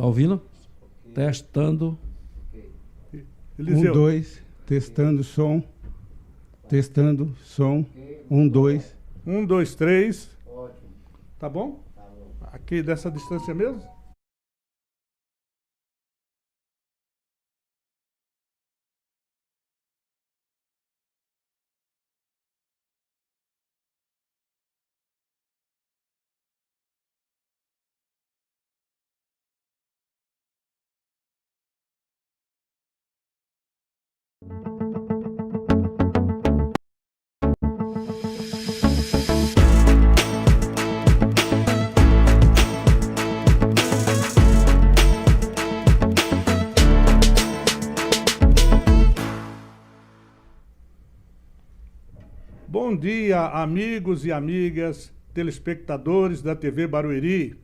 Tá ouvindo? Testando. Eliseu. 1, 2, testando som. Testando som. 1, 2. 1, 2, 3. Ótimo. Tá bom? Tá bom. Aqui dessa distância mesmo? Bom dia, amigos e amigas, telespectadores da TV Barueri.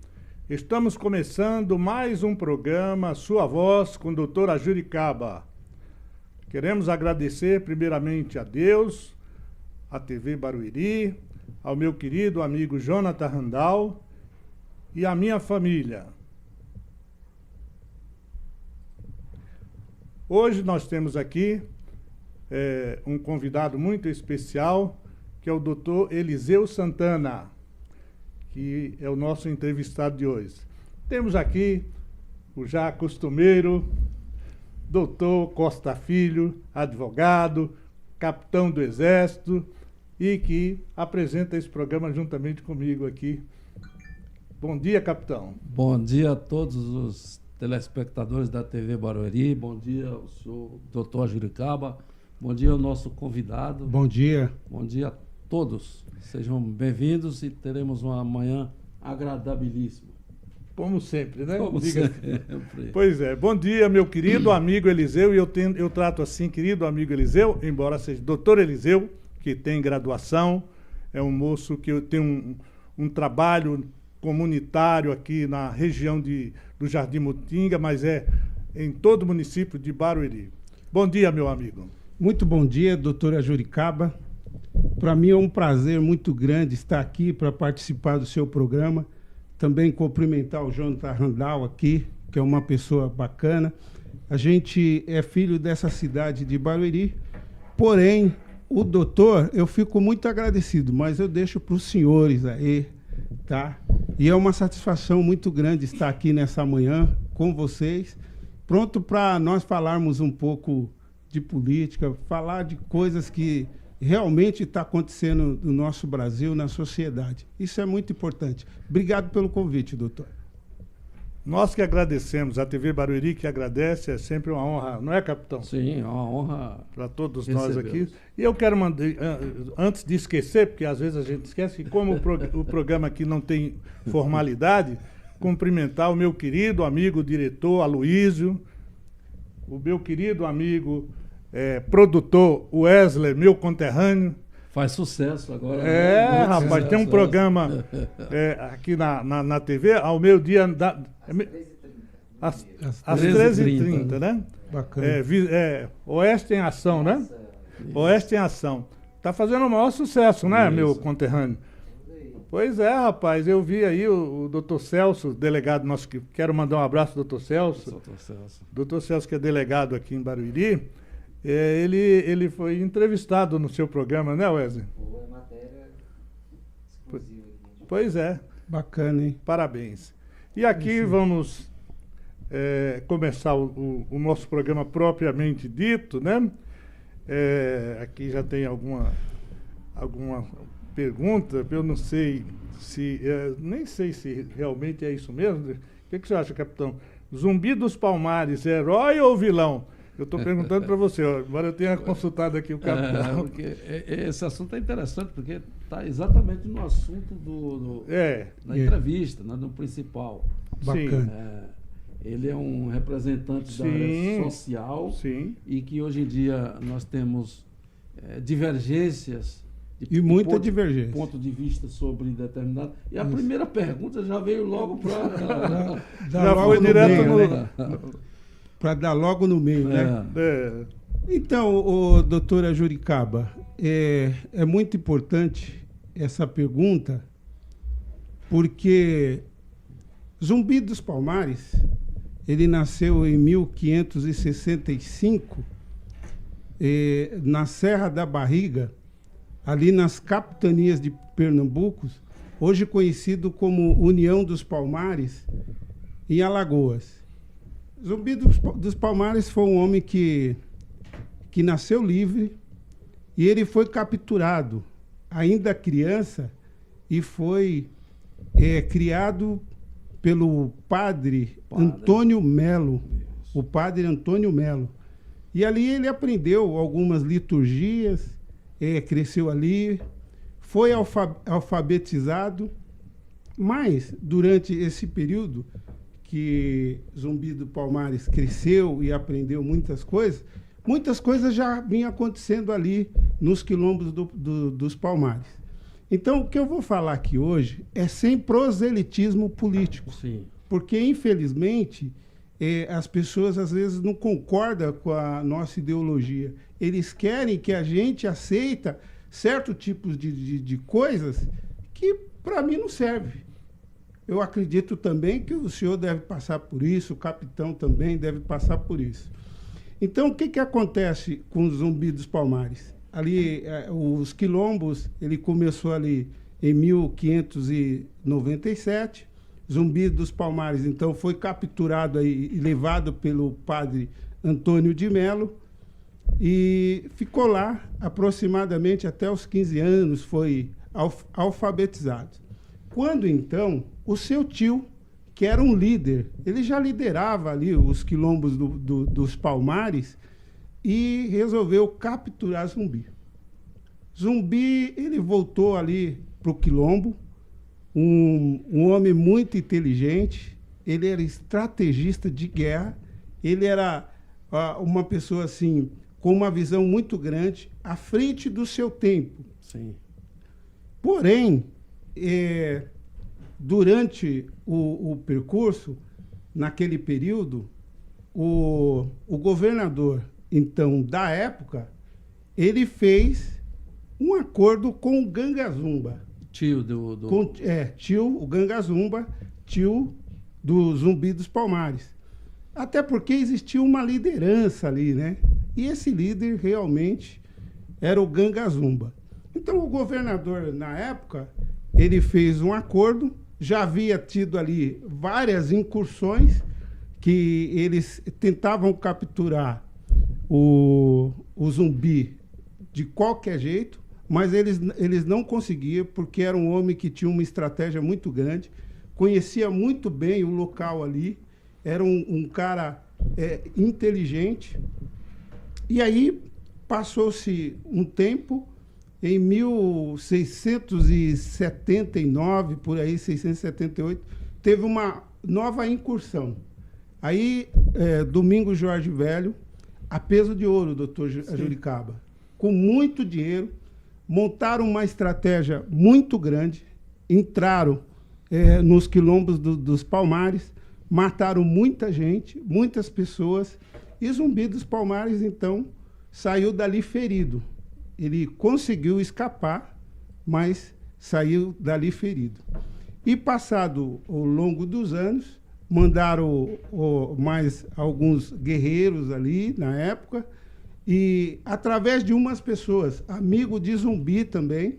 Estamos começando mais um programa Sua Voz com doutora Juricaba. Queremos agradecer primeiramente a Deus, a TV Barueri, ao meu querido amigo Jonathan Randall e à minha família. Hoje nós temos aqui um convidado muito especial, que é o doutor Eliseu Santana, que é o nosso entrevistado de hoje. Temos aqui o já costumeiro doutor Costa Filho, advogado, capitão do Exército, e que apresenta esse programa juntamente comigo aqui. Bom dia, capitão. Bom dia a todos os telespectadores da TV Barueri. Bom dia ao senhor doutor Juricaba. Bom dia ao nosso convidado. Bom dia. Bom dia a todos. Sejam bem-vindos e teremos uma manhã agradabilíssima. Como sempre, né? Como sempre. Pois é. Bom dia, meu querido amigo Eliseu. E eu trato assim, querido amigo Eliseu, embora seja doutor Eliseu, que tem graduação, é um moço que tem um trabalho comunitário aqui na região do Jardim Mutinga, mas é em todo o município de Barueri. Bom dia, meu amigo. Muito bom dia, doutora Juricaba. Para mim é um prazer muito grande estar aqui para participar do seu programa. Também cumprimentar o Jonathan Randall aqui, que é uma pessoa bacana. A gente é filho dessa cidade de Barueri, porém, o doutor, eu fico muito agradecido, mas eu deixo para os senhores aí, tá? E é uma satisfação muito grande estar aqui nessa manhã com vocês, pronto para nós falarmos um pouco de política, falar de coisas que realmente está acontecendo no nosso Brasil, na sociedade. Isso é muito importante. Obrigado pelo convite, doutor. Nós que agradecemos, a TV Barueri que agradece, é sempre uma honra, não é, capitão? Sim, é uma honra para todos nós aqui. E eu quero mandar, antes de esquecer, porque às vezes a gente esquece, que como o programa aqui não tem formalidade, cumprimentar o meu querido amigo diretor Aloísio, o meu querido amigo produtor Wesley, meu conterrâneo. Faz sucesso agora. Rapaz, sucesso, tem um programa aqui na TV, ao meio-dia, às 13h30, né? Bacana. Oeste em Ação, né? Oeste em Ação. Tá fazendo o maior sucesso, né, meu conterrâneo? Pois é, rapaz, eu vi aí o doutor Celso, delegado nosso, que quero mandar um abraço, doutor Celso. Doutor Celso, que é delegado aqui em Barueri. Ele foi entrevistado no seu programa, né, Wesley? Foi matéria exclusiva. Pois é. Bacana, hein? Parabéns. E aqui vamos começar o nosso programa propriamente dito, né? Aqui já tem alguma pergunta, eu não sei se... nem sei se realmente é isso mesmo. O que você acha, capitão? Zumbi dos Palmares, herói ou vilão? Eu estou perguntando para você, embora eu tenha consultado aqui o capitão. Porque esse assunto é interessante, porque está exatamente no assunto da entrevista, no principal. Bacana. Ele é um representante da área social e que hoje em dia nós temos divergências. E muita divergência. Ponto de vista sobre determinado. E a primeira pergunta já veio logo para... já foi direto para dar logo no meio, né? Então, doutora Juricaba, é muito importante essa pergunta, porque Zumbi dos Palmares Ele nasceu em 1565, na Serra da Barriga, ali nas capitanias de Pernambuco, hoje conhecido como União dos Palmares, em Alagoas. Zumbi dos Palmares foi um homem que nasceu livre e ele foi capturado ainda criança e foi criado pelo padre Antônio Melo, o padre Antônio Melo. E ali ele aprendeu algumas liturgias, cresceu ali, foi alfabetizado, mas durante esse período que Zumbi dos Palmares cresceu e aprendeu muitas coisas já vinham acontecendo ali nos quilombos dos Palmares. Então, o que eu vou falar aqui hoje é sem proselitismo político. Sim. Porque, infelizmente, as pessoas às vezes não concordam com a nossa ideologia. Eles querem que a gente aceita certos tipos de coisas que, para mim, não servem. Eu acredito também que o senhor deve passar por isso, o capitão também deve passar por isso. Então, o que acontece com o Zumbi dos Palmares? Ali, os quilombos, ele começou ali em 1597. Zumbi dos Palmares, então, foi capturado aí, e levado pelo padre Antônio de Melo e ficou lá aproximadamente até os 15 anos, foi alfabetizado. Quando, então, o seu tio, que era um líder, ele já liderava ali os quilombos dos Palmares e resolveu capturar Zumbi. Zumbi, ele voltou ali para o quilombo, um homem muito inteligente, ele era estrategista de guerra, ele era uma pessoa assim, com uma visão muito grande, à frente do seu tempo. Sim. Porém, durante o percurso, naquele período, o governador, então, da época, ele fez um acordo com o Gangazumba. Tio o Gangazumba, tio do Zumbi dos Palmares. Até porque existia uma liderança ali, né? E esse líder realmente era o Gangazumba. Então, o governador, na época, ele fez um acordo, já havia tido ali várias incursões que eles tentavam capturar o Zumbi de qualquer jeito, mas eles não conseguiam, porque era um homem que tinha uma estratégia muito grande, conhecia muito bem o local ali, era um cara inteligente. E aí passou-se um tempo, em 1679, por aí, 678, teve uma nova incursão. Aí, Domingos Jorge Velho, a peso de ouro, doutor Juricaba, com muito dinheiro, montaram uma estratégia muito grande, entraram nos quilombos dos Palmares, mataram muita gente, muitas pessoas, e Zumbi dos Palmares, então, saiu dali ferido. Ele conseguiu escapar, mas saiu dali ferido. E passado ao longo dos anos, mandaram mais alguns guerreiros ali, na época, e através de umas pessoas, amigo de Zumbi também,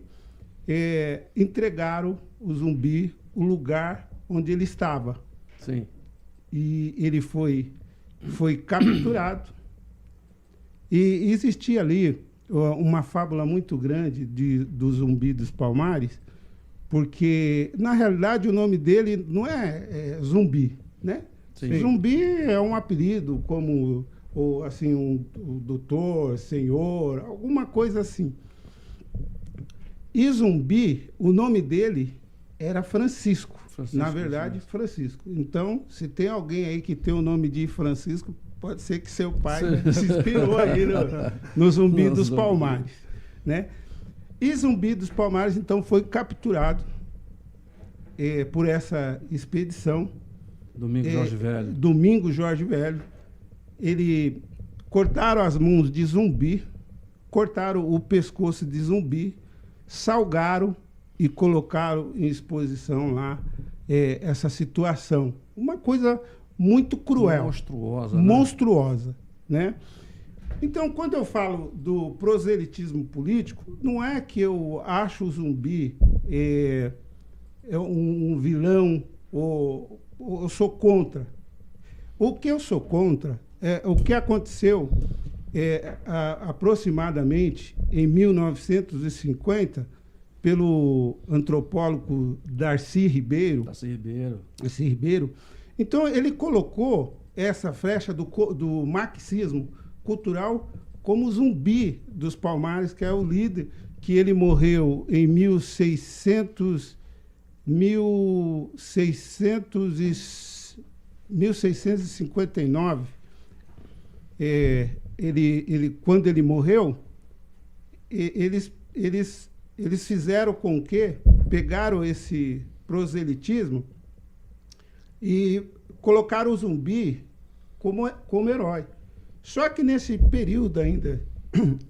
entregaram o Zumbi o lugar onde ele estava. Sim. E ele foi capturado. E existia ali uma fábula muito grande do Zumbi dos Palmares, porque, na realidade, o nome dele não é Zumbi, né? Sim. Zumbi é um apelido, como assim, um doutor, senhor, alguma coisa assim. E Zumbi, o nome dele era Francisco. Na verdade, Francisco. Então, se tem alguém aí que tem o nome de Francisco, pode ser que seu pai se inspirou aí no Zumbi dos Palmares, né? E Zumbi dos Palmares, então, foi capturado por essa expedição. Domingos Jorge Velho. Domingos Jorge Velho. Ele cortaram as mãos de Zumbi, cortaram o pescoço de Zumbi, salgaram e colocaram em exposição lá essa situação. Uma coisa muito cruel. Monstruosa. Né? Monstruosa, né? Então, quando eu falo do proselitismo político, não é que eu acho o Zumbi um vilão ou eu sou contra. O que eu sou contra é o que aconteceu aproximadamente em 1950 pelo antropólogo Darcy Ribeiro. Então, ele colocou essa flecha do marxismo cultural como Zumbi dos Palmares, que é o líder, que ele morreu em 1659. Quando ele morreu, eles fizeram com que pegaram esse proselitismo e colocaram o Zumbi como herói. Só que nesse período ainda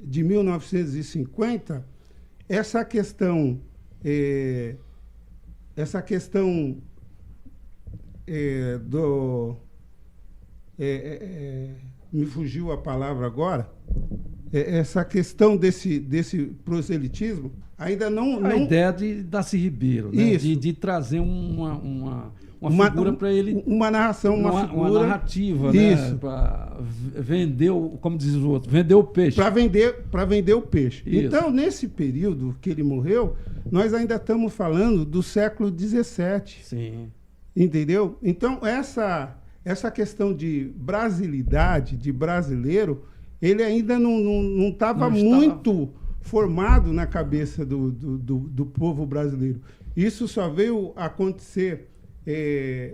de 1950, essa questão me fugiu a palavra agora, essa questão desse proselitismo ainda não... A ideia de Darcy Ribeiro, né? de trazer uma figura para ele... Uma narração, uma figura... Uma narrativa, né? Para vender, como diz o outro, vender o peixe. Para vender o peixe. Isso. Então, nesse período que ele morreu, nós ainda estamos falando do século XVII. Sim. Entendeu? Então, essa questão de brasilidade, de brasileiro, ele ainda não estava muito formado na cabeça do povo brasileiro. Isso só veio acontecer,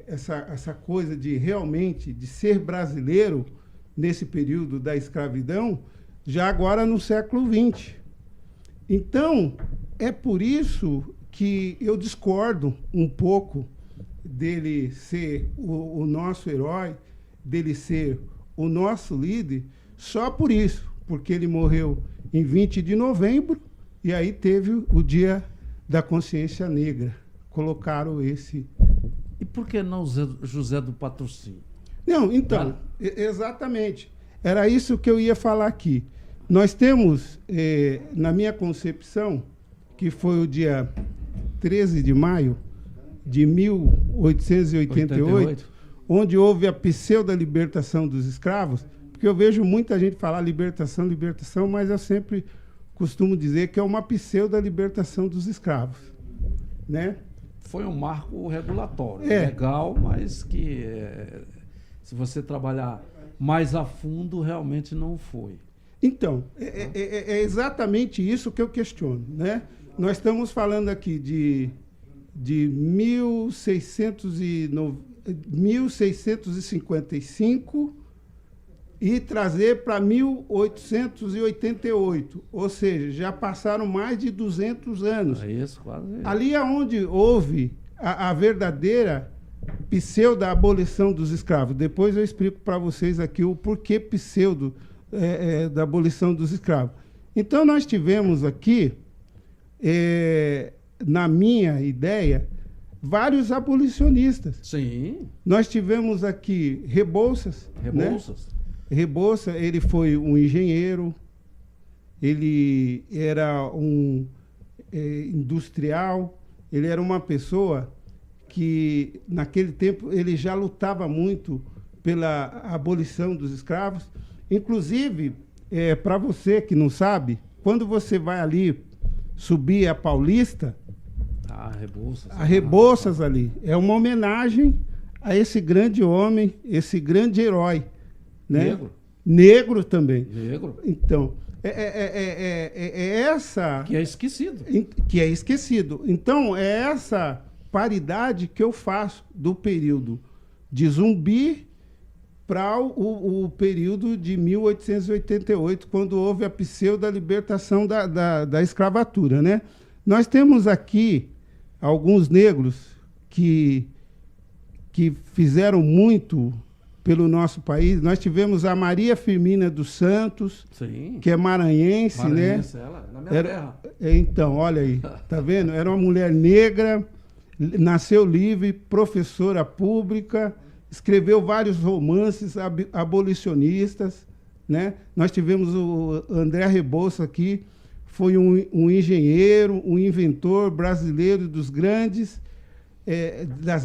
essa coisa de realmente de ser brasileiro nesse período da escravidão, já agora no século XX. Então, é por isso que eu discordo um pouco dele ser o nosso herói, dele ser o nosso líder, só por isso, porque ele morreu em 20 de novembro e aí teve o Dia da Consciência Negra. Colocaram esse... E por que não José do Patrocínio? Não, então, exatamente. Era isso que eu ia falar aqui. Nós temos, na minha concepção, que foi o dia 13 de maio de 1888, onde houve a pseudo-libertação dos escravos, porque eu vejo muita gente falar libertação, mas eu sempre costumo dizer que é uma pseudo-libertação dos escravos, né? Foi um marco regulatório, legal, mas que se você trabalhar mais a fundo, realmente não foi. Então, é exatamente isso que eu questiono, né? Nós estamos falando aqui de 1655 e trazer para 1888, ou seja, já passaram mais de 200 anos. É isso, quase. Ali é onde houve a verdadeira pseudo-abolição dos escravos. Depois eu explico para vocês aqui o porquê pseudo da abolição dos escravos. Então, nós tivemos aqui, na minha ideia, vários abolicionistas. Sim. Nós tivemos aqui Rebouças. Rebouças. Né? Rebouças, ele foi um engenheiro, ele era um industrial, ele era uma pessoa que, naquele tempo, ele já lutava muito pela abolição dos escravos. Inclusive, para você que não sabe, quando você vai ali subir a Paulista, a Rebouças ali, é uma homenagem a esse grande homem, esse grande herói. Né? Negro. Negro também. Negro. Então, essa... Que é esquecido. Que é esquecido. Então, é essa paridade que eu faço do período de Zumbi para o período de 1888, quando houve a pseudo-libertação da escravatura, né? Nós temos aqui alguns negros que fizeram muito pelo nosso país. Nós tivemos a Maria Firmina dos Santos, sim, que é maranhense, né? Ela, na minha terra. Então, olha aí, tá vendo? Era uma mulher negra, nasceu livre, professora pública, escreveu vários romances abolicionistas, né? Nós tivemos o André Rebouça aqui, foi um engenheiro, um inventor brasileiro das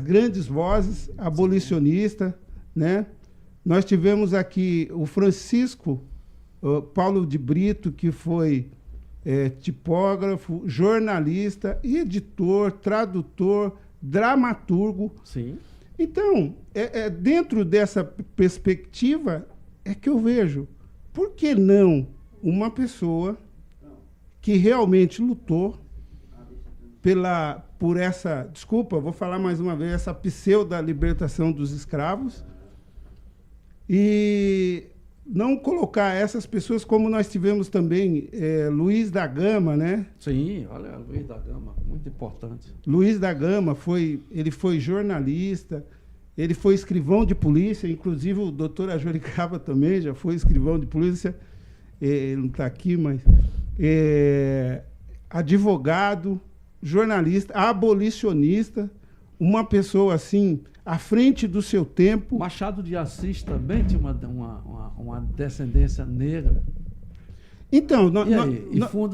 grandes vozes abolicionistas, né? Nós tivemos aqui o Francisco Paulo de Brito, que foi tipógrafo, jornalista, editor, tradutor, dramaturgo. Sim. Então, dentro dessa perspectiva é que eu vejo, por que não uma pessoa que realmente lutou por essa, desculpa, vou falar mais uma vez, essa pseudo-libertação dos escravos, e não colocar essas pessoas como nós tivemos também Luiz da Gama, né? Sim, olha, Luiz da Gama, muito importante. Luiz da Gama ele foi jornalista, ele foi escrivão de polícia, inclusive o doutor Ajuricaba também já foi escrivão de polícia, ele não está aqui, mas advogado, jornalista, abolicionista, uma pessoa assim, à frente do seu tempo. Machado de Assis também tinha uma descendência negra. Então,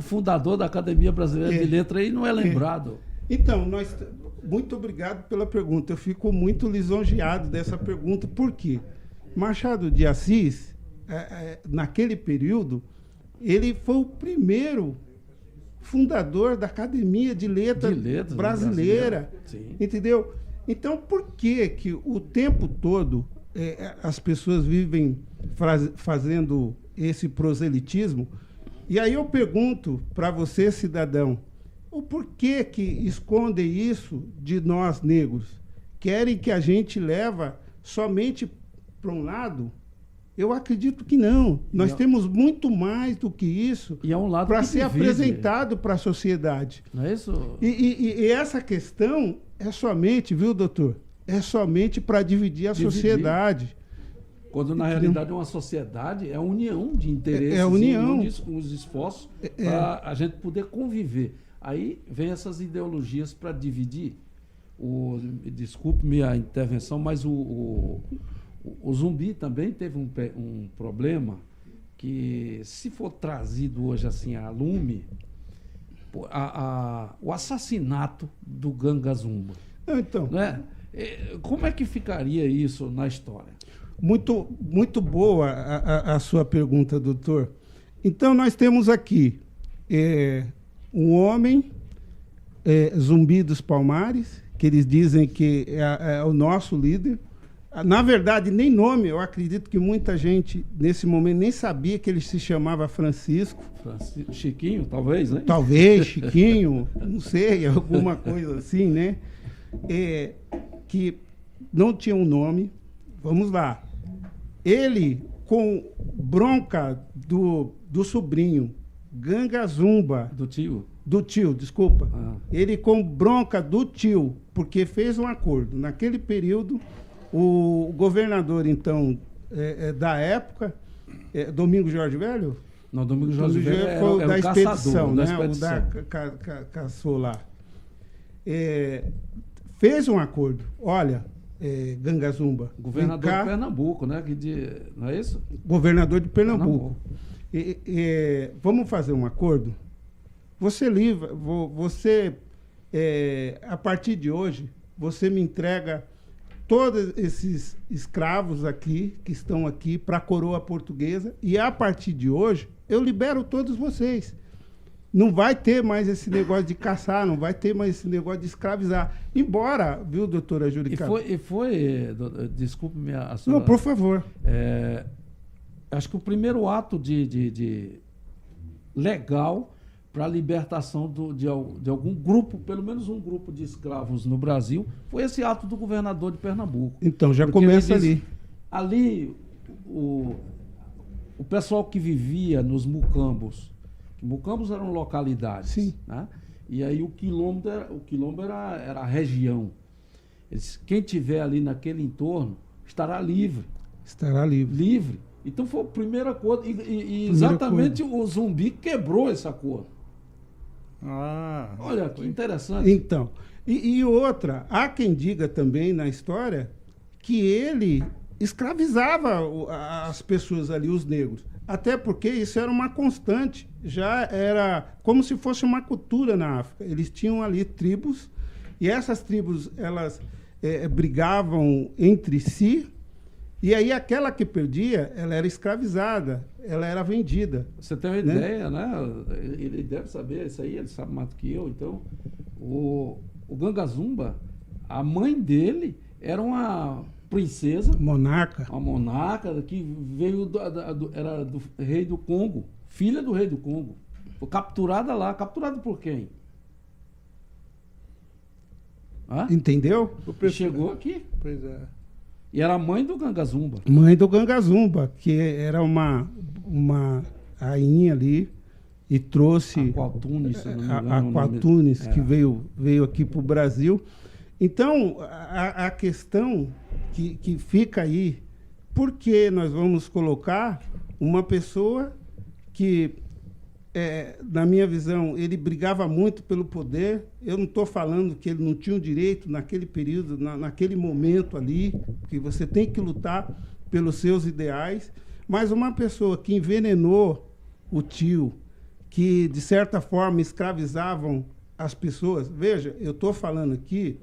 fundador da Academia Brasileira de Letras, aí não é lembrado. Então, muito obrigado pela pergunta. Eu fico muito lisonjeado dessa pergunta. Por quê? Machado de Assis, naquele período, ele foi o primeiro fundador da Academia de Letras brasileira. Entendeu? Então, por que o tempo todo as pessoas vivem fazendo esse proselitismo? E aí eu pergunto para você, cidadão, o porquê que escondem isso de nós negros? Querem que a gente leva somente para um lado? Eu acredito que não. Nós temos muito mais do que isso para ser apresentado para a sociedade. Não é isso? E essa questão é somente, viu, doutor? É somente para dividir a sociedade. Quando, na realidade, uma sociedade é a união de interesses, união os esforços para a gente poder conviver. Aí vem essas ideologias para dividir. Desculpe-me a intervenção, mas o Zumbi também teve um problema que, se for trazido hoje assim a lume, o assassinato do Ganga Zumba. Então, né? Como é que ficaria isso na história? Muito, muito boa a sua pergunta, doutor. Então, nós temos aqui um homem, Zumbi dos Palmares, que eles dizem que é o nosso líder. Na verdade, nem nome, eu acredito que muita gente, nesse momento, nem sabia que ele se chamava Francisco. Chiquinho, talvez, né? Talvez, Chiquinho, não sei, alguma coisa assim, né? Que não tinha um nome. Vamos lá. Ele, com bronca do sobrinho, Ganga Zumba. Do tio? Do tio, desculpa. Ele com bronca do tio, porque fez um acordo. Naquele período, o governador, então, da época, Domingos Jorge Velho? Não, Domingos Jorge Velho foi era da o expedição, caçador, né? O da caçou lá. Fez um acordo. Olha, Ganga Zumba. Governador de Pernambuco, né? Não é isso? Governador de Pernambuco. Vamos fazer um acordo? Você livra, a partir de hoje, você me entrega todos esses escravos aqui, que estão aqui, para a coroa portuguesa, e a partir de hoje, eu libero todos vocês. Não vai ter mais esse negócio de caçar, não vai ter mais esse negócio de escravizar. Embora, viu, doutora Juricaba? Desculpe-me a sua... Não, por favor. Acho que o primeiro ato de legal para a libertação de algum grupo, pelo menos um grupo de escravos no Brasil, foi esse ato do governador de Pernambuco. Então, já começa ali. Ali, o pessoal que vivia nos mucambos eram localidades. Sim. Né? E aí o quilombo era a região. Quem tiver ali naquele entorno estará livre. Estará livre. Livre. Então foi o primeiro acordo. E exatamente o Zumbi quebrou esse acordo. Olha, que interessante. Então, e outra, há quem diga também na história que ele escravizava as pessoas ali, os negros. Até porque isso era uma constante, já era como se fosse uma cultura na África. Eles tinham ali tribos, e essas tribos, elas brigavam entre si, e aí aquela que perdia, ela era escravizada, ela era vendida. Você tem uma ideia, né? Ele deve saber isso aí, ele sabe mais do que eu. Então, o Gangazumba, a mãe dele era uma princesa, Monarca. uma monarca que veio era do rei do Congo, filha do rei do Congo. Foi capturada lá. Capturada por quem? Hã? Entendeu? E chegou aqui. Pois é. E era a mãe do Gangazumba. Mãe do Gangazumba, que era uma rainha ali, e trouxe Aquatunes, se não me engano, a o nome. Aquatunes, que É. veio aqui para o Brasil. Então, a questão que fica aí, por que nós vamos colocar uma pessoa que, na minha visão, ele brigava muito pelo poder. Eu não estou falando que ele não tinha o direito naquele período, naquele momento ali, que você tem que lutar pelos seus ideais, mas uma pessoa que envenenou o tio, que, de certa forma, escravizavam as pessoas. Veja, eu estou falando aqui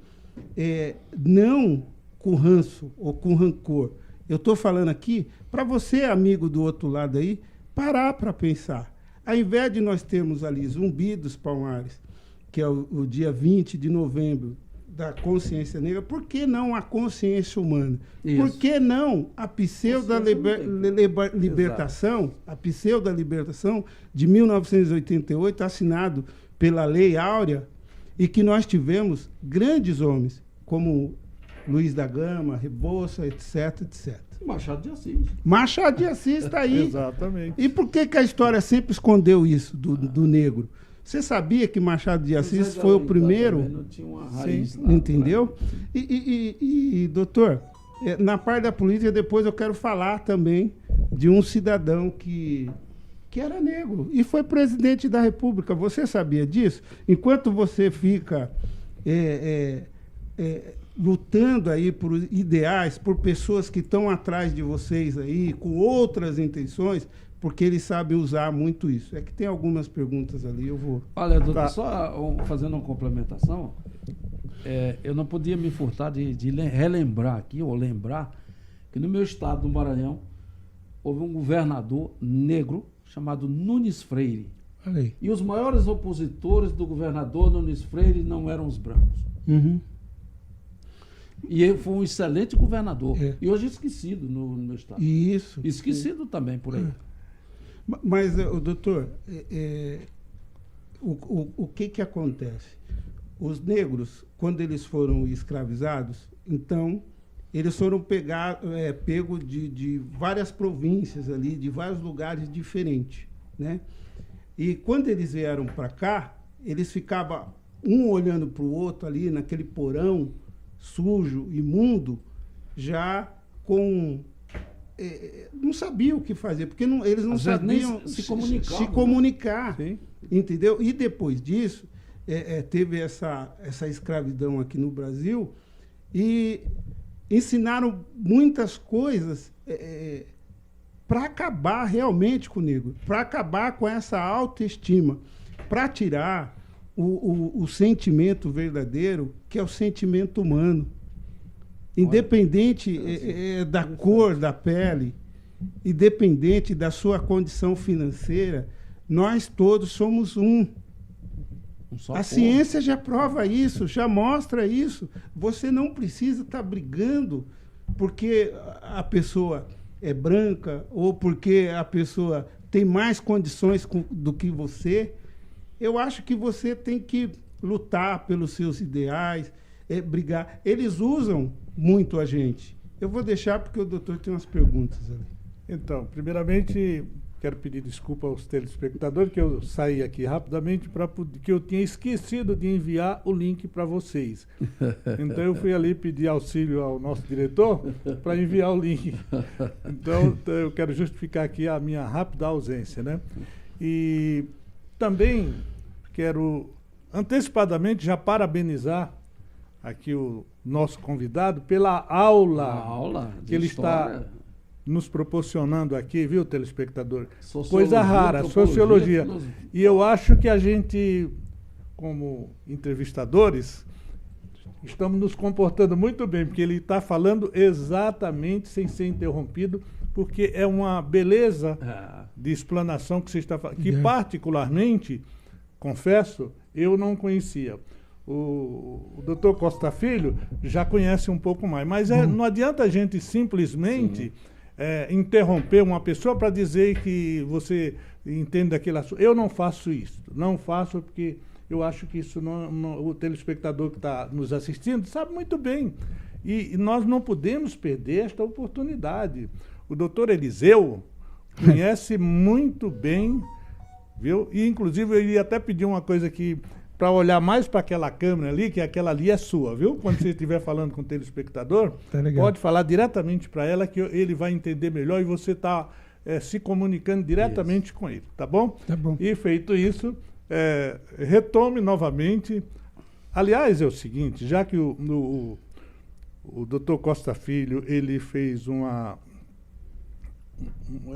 não com ranço ou com rancor. Eu estou falando aqui para você, amigo do outro lado aí, parar para pensar. Ao invés de nós termos ali Zumbi dos Palmares, que é o dia 20 de novembro da consciência negra, por que não a consciência humana? Isso. Por que não a pseudo-libertação, a pseudo-libertação de 1988, assinado pela Lei Áurea, e que nós tivemos grandes homens, como Luiz da Gama, Rebouça, etc, etc. Machado de Assis. Machado de Assis está aí. Exatamente. E por que a história sempre escondeu isso do negro? Você sabia que Machado de Assis foi o primeiro? Não tinha uma raiz Sim, lá, entendeu? né? E, doutor, na parte da política, depois eu quero falar também de um cidadão que era negro e foi presidente da República. Você sabia disso? Enquanto você fica lutando aí por ideais, por pessoas que estão atrás de vocês aí, com outras intenções, porque eles sabem usar muito isso. É que tem algumas perguntas ali, eu vou... Olha, doutor, Tá. só fazendo uma complementação, eu não podia me furtar de relembrar aqui, ou lembrar, que no meu estado, no Maranhão, houve um governador negro chamado Nunes Freire. Olha aí. E os maiores opositores do governador Nunes Freire não eram os brancos. Uhum. E ele foi um excelente governador. É. E hoje esquecido no meu estado. Isso. Esquecido também por aí. Mas, doutor, o que acontece? Os negros, quando eles foram escravizados, então, eles foram pegos de várias províncias ali, de vários lugares diferentes, né? E quando eles vieram para cá, eles ficavam um olhando para o outro ali, naquele porão sujo, imundo, já com... não sabiam o que fazer, porque eles não Às vezes nem sabiam se comunicavam, se né? comunicar, Sim. entendeu? E depois disso, teve essa escravidão aqui no Brasil e ensinaram muitas coisas para acabar realmente com o negro, para acabar com essa autoestima, para tirar o sentimento verdadeiro, que é o sentimento humano. Independente da cor da pele, independente da sua condição financeira, nós todos somos um. Só A povo. ciência já prova isso, já mostra isso. Você não precisa estar brigando porque a pessoa é branca ou porque a pessoa tem mais condições do que você. Eu acho que você tem que lutar pelos seus ideais, brigar. Eles usam muito a gente. Eu vou deixar porque o doutor tem umas perguntas ali. Então, primeiramente, quero pedir desculpa aos telespectadores que eu saí aqui rapidamente porque eu tinha esquecido de enviar o link para vocês. Então eu fui ali pedir auxílio ao nosso diretor para enviar o link. Então eu quero justificar aqui a minha rápida ausência, né? E também quero antecipadamente já parabenizar aqui o nosso convidado pela aula, A aula de que ele história, está nos proporcionando aqui, viu, telespectador? sociologia, Coisa rara, antropologia, sociologia. filosofia. E eu acho que a gente, como entrevistadores, estamos nos comportando muito bem, porque ele está falando exatamente sem ser interrompido, porque é uma beleza de explanação que você está falando, que particularmente, confesso, eu não conhecia. O doutor Costa Filho já conhece um pouco mais, mas não adianta a gente simplesmente interromper uma pessoa para dizer que você entende daquele assunto. Eu não faço isso, não faço porque eu acho que isso o telespectador que está nos assistindo sabe muito bem. E nós não podemos perder esta oportunidade. O doutor Eliseu conhece muito bem, viu? E, inclusive, eu iria até pedir uma coisa aqui, para olhar mais para aquela câmera ali, que aquela ali é sua, viu? Quando você estiver falando com o telespectador, pode falar diretamente para ela, que ele vai entender melhor e você está se comunicando diretamente com ele, tá bom? Tá bom. E feito isso, retome novamente. Aliás, é o seguinte, já que o doutor Costa Filho, ele fez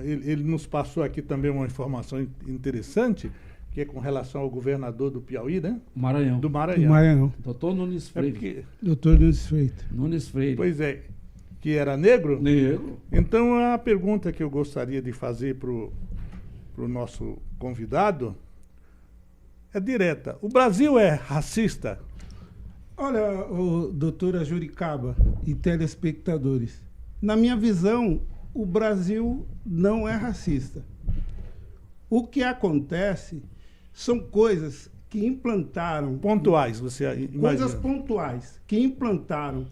ele nos passou aqui também uma informação interessante, que é com relação ao governador do Piauí, né? Maranhão. Do Do Maranhão. Maranhão. Doutor Nunes Freire. Porque, Doutor Nunes Freire. Nunes Freire. pois é, que era negro. Negro. Então, a pergunta que eu gostaria de fazer para o nosso convidado é direta. O Brasil é racista? Olha, o doutora Juricaba e telespectadores, na minha visão, o Brasil não é racista. O que acontece são coisas que implantaram... Pontuais, você imagina. Coisas pontuais que implantaram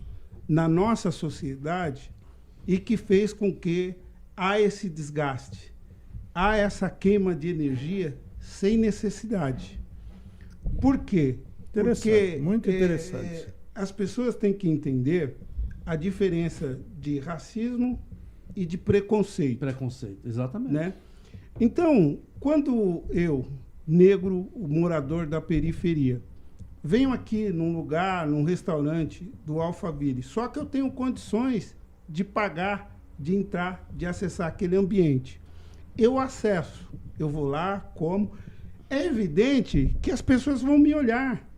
na nossa sociedade e que fez com que há esse desgaste, há essa queima de energia sem necessidade. Por quê? Interessante, muito interessante. As pessoas têm que entender a diferença de racismo e de preconceito. Preconceito, exatamente. Né? Então, quando eu, negro, o morador da periferia, venho aqui num lugar, num restaurante do Alphaville, só que eu tenho condições de pagar, de entrar, de acessar aquele ambiente. Eu acesso, eu vou lá, como. É evidente que as pessoas vão me olhar.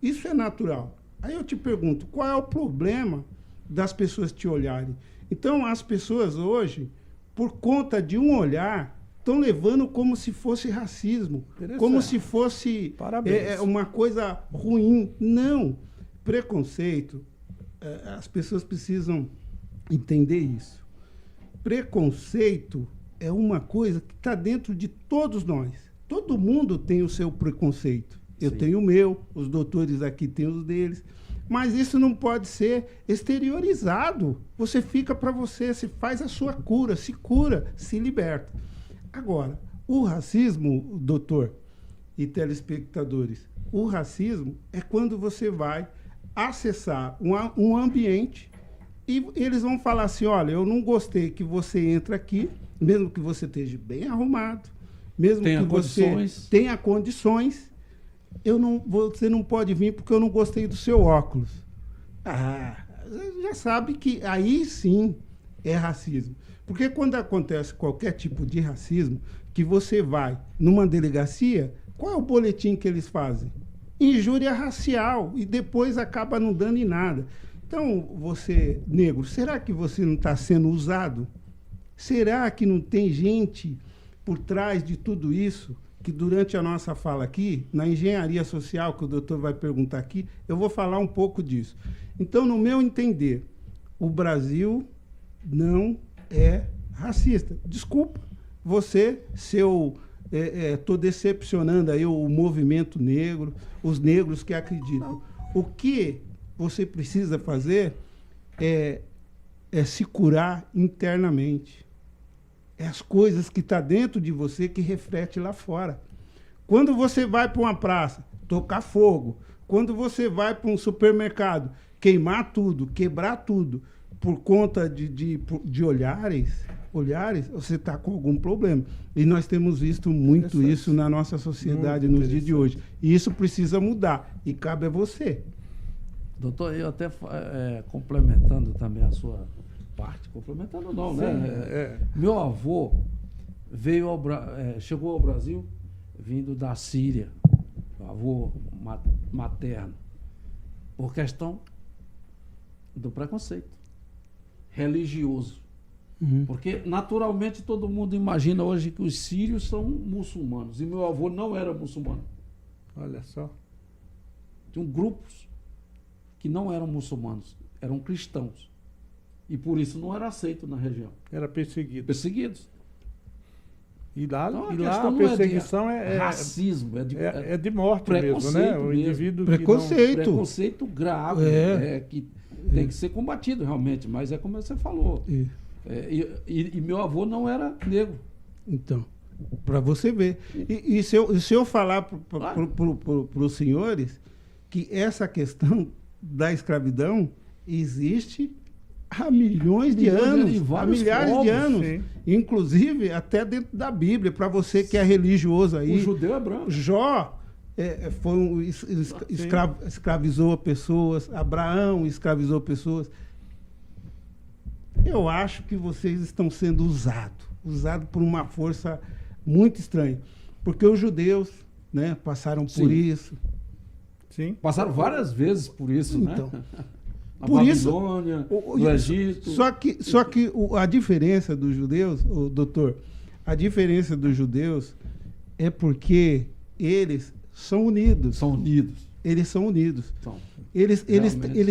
Isso é natural. Aí eu te pergunto, qual é o problema das pessoas te olharem? Então, as pessoas hoje, por conta de um olhar, estão levando como se fosse racismo, como se fosse uma coisa ruim. Não. Preconceito, as pessoas precisam entender isso. Preconceito é uma coisa que está dentro de todos nós. Todo mundo tem o seu preconceito. Eu tenho o meu, os doutores aqui têm os deles. Mas isso não pode ser exteriorizado. Você fica para você, se faz a sua cura, se liberta. Agora, o racismo, doutor e telespectadores, o racismo é quando você vai acessar um ambiente e eles vão falar assim, olha, eu não gostei que você entre aqui, mesmo que você esteja bem arrumado, mesmo que você tenha condições, você não pode vir porque eu não gostei do seu óculos. Você já sabe que aí sim é racismo. Porque quando acontece qualquer tipo de racismo, que você vai numa delegacia, qual é o boletim que eles fazem? Injúria racial, e depois acaba não dando em nada. Então, você, negro, será que você não está sendo usado? Será que não tem gente por trás de tudo isso? Que durante a nossa fala aqui, na engenharia social, que o doutor vai perguntar aqui, eu vou falar um pouco disso. Então, no meu entender, o Brasil não é racista. Desculpa, você, se eu estou decepcionando aí o movimento negro, os negros que acreditam. O que você precisa fazer é se curar internamente. É as coisas que estão dentro de você que reflete lá fora. Quando você vai para uma praça, tocar fogo. Quando você vai para um supermercado, queimar tudo, quebrar tudo, por conta de olhares, você está com algum problema. E nós temos visto muito isso na nossa sociedade nos dias de hoje. E isso precisa mudar. E cabe a você. Doutor, eu até complementando também a sua parte, complementando não, Sim, né? Meu avô veio chegou ao Brasil vindo da Síria, meu avô materno, por questão do preconceito religioso. Porque naturalmente todo mundo imagina hoje que os sírios são muçulmanos, e meu avô não era muçulmano. Olha só. Tinham grupos que não eram muçulmanos, eram cristãos. E por isso não era aceito na região. Era perseguido. Perseguidos. E lá, Então, a perseguição é racismo, é de morte mesmo, né? O indivíduo preconceito. Preconceito grave, que tem que ser combatido realmente, mas é como você falou. E meu avô não era negro. Então, para você ver. E se eu falar para os senhores que essa questão da escravidão existe há milhões de anos, há milhares de anos, sim. Inclusive até dentro da Bíblia, para você que é religioso aí. O judeu é branco. Jó escravizou pessoas, Abraão escravizou pessoas. Eu acho que vocês estão sendo usados por uma força muito estranha, porque os judeus, né, passaram por isso. Sim. Passaram várias vezes por isso, então, né? Na por Babilônia, no Egito. Só que a diferença dos judeus, doutor, a diferença dos judeus é porque eles são unidos. São unidos. Eles são unidos. São. Eles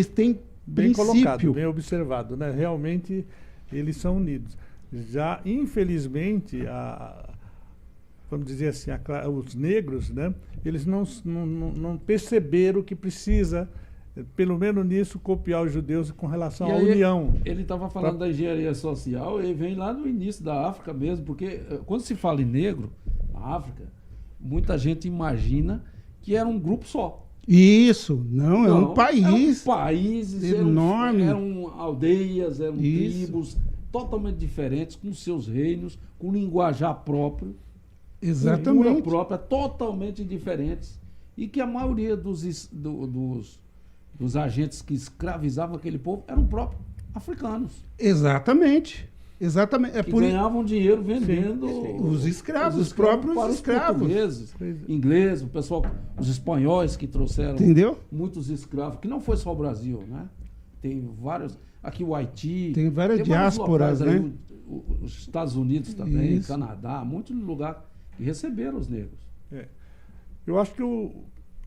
têm bem princípio. colocado, bem observado, né? Realmente eles são unidos. Já, infelizmente, vamos dizer assim, os negros, né? Eles não perceberam que precisa, pelo menos nisso, copiar os judeus com relação à união. Ele estava falando da engenharia social e vem lá no início da África mesmo, porque quando se fala em negro, na África, muita gente imagina que era um grupo só. Isso, não, é um país. Eram países enorme. Eram aldeias, eram tribos totalmente diferentes, com seus reinos, com linguajar próprio. Exatamente. Cultura própria, totalmente diferentes. E que a maioria dos agentes que escravizavam aquele povo eram próprios africanos. Exatamente. Que ganhavam dinheiro vendendo os escravos, os próprios para escravos. Os portugueses, ingleses, o pessoal, os espanhóis que trouxeram muitos escravos, que não foi só o Brasil, né? Tem vários, aqui o Haiti, tem várias diásporas, né? Aí, os Estados Unidos também, Canadá, muitos lugares que receberam os negros. Eu acho que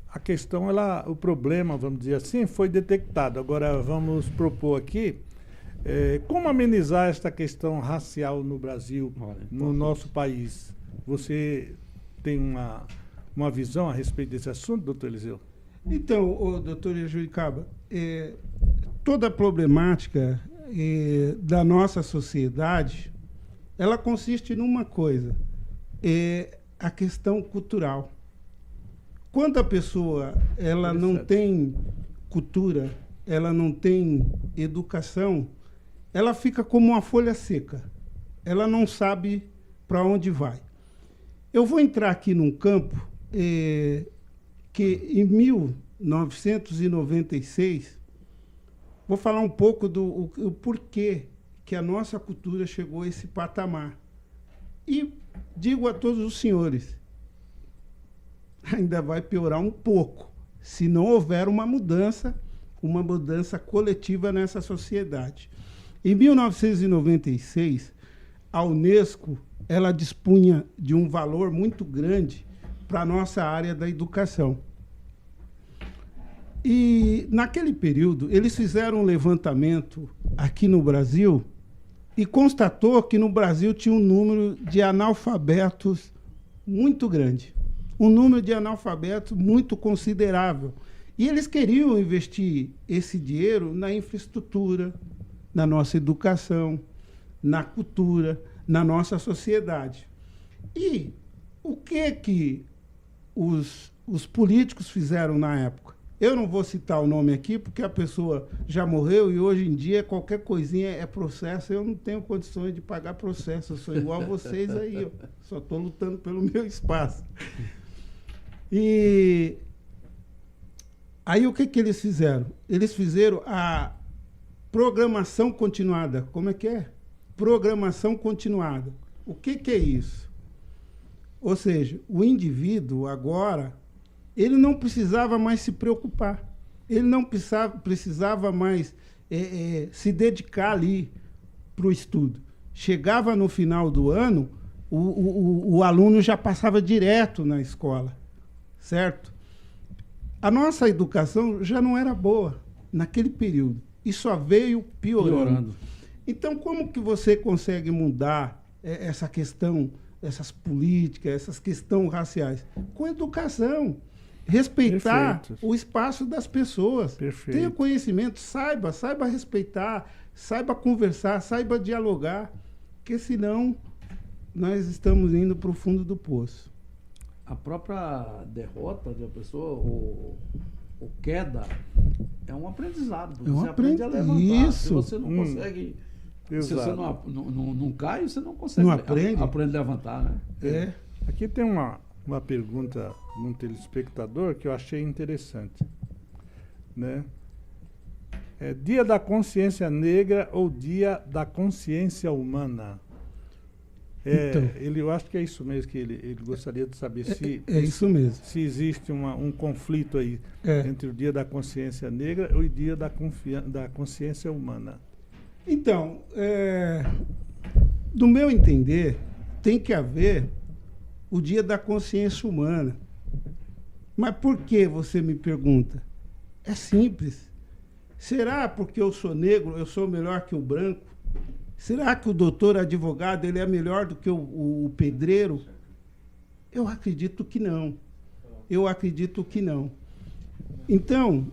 a questão, o problema, vamos dizer assim, foi detectado. Agora vamos propor aqui como amenizar esta questão racial no Brasil, no nosso país. Você tem uma visão a respeito desse assunto, doutor Eliseu? Então, doutor Juricaba, toda a problemática da nossa sociedade, ela consiste numa coisa, a questão cultural. Quando a pessoa ela não tem cultura, ela não tem educação, ela fica como uma folha seca. Ela não sabe para onde vai. Eu vou entrar aqui num campo que em 1996, vou falar um pouco do porquê que a nossa cultura chegou a esse patamar. E digo a todos os senhores, ainda vai piorar um pouco, se não houver uma mudança coletiva nessa sociedade. Em 1996, a Unesco ela dispunha de um valor muito grande para a nossa área da educação. E, naquele período, eles fizeram um levantamento aqui no Brasil e constatou que no Brasil tinha um número de analfabetos muito grande. Um número de analfabetos muito considerável. E eles queriam investir esse dinheiro na infraestrutura, na nossa educação, na cultura, na nossa sociedade. E o que os políticos fizeram na época? Eu não vou citar o nome aqui, porque a pessoa já morreu e hoje em dia qualquer coisinha é processo. Eu não tenho condições de pagar processo, eu sou igual a vocês aí, ó. Só estou lutando pelo meu espaço. E Aí o que que eles fizeram? Eles fizeram a programação continuada. Como é que é? Programação continuada. O que que é isso? Ou seja, o indivíduo agora, ele não precisava mais se preocupar. Ele não precisava mais se dedicar ali para o estudo. Chegava no final do ano, o aluno já passava direto na escola, certo? A nossa educação já não era boa naquele período e só veio piorando. Então, como que você consegue mudar essa questão, essas políticas, essas questões raciais? Com educação. Respeitar Perfeito. o espaço das pessoas. Perfeito. Tenha conhecimento, saiba respeitar, saiba conversar, saiba dialogar, porque senão nós estamos indo para o fundo do poço. A própria derrota de uma pessoa, o queda, é um aprendizado. Porque É um você aprende a levantar. Isso. Se você não consegue... Se você Exato. não cai, você não consegue Não aprende? aprende a levantar, né? É. Aqui tem uma pergunta de um telespectador que eu achei interessante, né? É Dia da Consciência Negra ou Dia da Consciência Humana? Então. Eu acho que é isso mesmo que ele gostaria de saber se É isso mesmo. se existe um conflito aí É. entre o Dia da Consciência Negra e o Dia da Consciência Humana. Então, do meu entender, tem que haver o Dia da Consciência Humana. Mas por que, você me pergunta? É simples. Será porque eu sou negro, eu sou melhor que o branco? Será que o doutor advogado ele é melhor do que o pedreiro? Eu acredito que não. Eu acredito que não. Então,